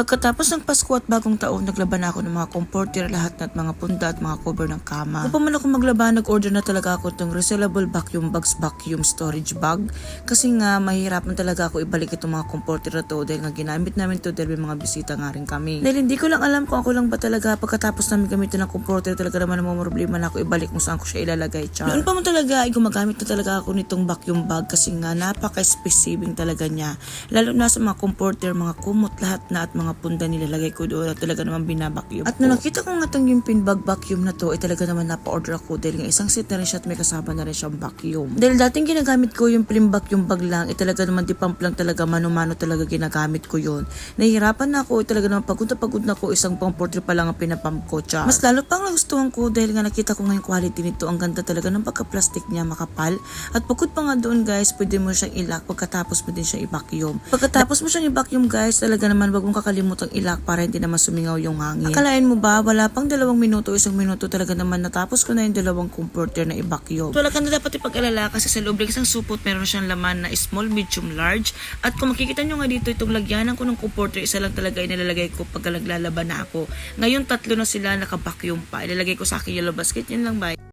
Pagkatapos ng Pasko at bagong taon, naglaban ako ng mga comforter, lahat at mga punda at mga cover ng kama. Kung pa man ako maglaba, nag-order na talaga ako itong resealable vacuum bags, vacuum storage bag. Kasi nga, mahirapan talaga ako ibalik itong mga comforter na to dahil nga ginamit namin to dahil may mga bisita nga rin kami. Dahil hindi ko lang alam kung ako lang ba talaga pagkatapos namin gamitin ng comforter, talaga naman ang problema na ako ibalik kung saan ko siya ilalagay. Noon pa man talaga ay gumagamit na talaga ako nitong vacuum bag kasi nga napaka-specific talaga niya. Lalo na sa mga comforter, mga kumot, lahat na at mga punda nilalagay ko doon at talaga naman binabacuum. At nung nakita ko nga itong yung pin bag vacuum na to, ay talaga naman napa-order ako dahil nga isang set na rin siya at may kasama na rin siyang vacuum. Dahil dating ginagamit ko yung plain vacuum bag lang, ay talaga naman di pump lang talaga, mano-mano talaga ginagamit ko yun. Nahihirapan na ako, ay talaga naman pagod na ako, isang comforter pa lang ang pinapump ko, char. Mas lalo pang nagustuhan ko dahil nga nakita ko nga yung quality nito, ang ganda talaga ng pagka-plastic niya, makapal. At bukod pa nga doon guys, pwede mo siyang i-lock pagkatapos mo din siyang i-vacuum. Pagkatapos mo siyang i-vacuum guys, talaga naman wag mong kakalimutang i-lock para hindi naman sumingaw yung hangin. Akalain mo ba, wala pang 2 minuto, 1 minuto talaga naman natapos ko na yung 2 comforter na i-vacuum. Wala ka na dapat ipag-alala kasi sa loob ng isang supot meron siyang laman na small, medium, large. At kung makikita nyo nga dito, itong lagyanan ko ng comforter, isa lang talaga inilalagay ko pag naglalaba na ako. Ngayon 3 na sila, naka-vacuum pa. Ilalagay ko sa akin yellow basket, yun lang ba?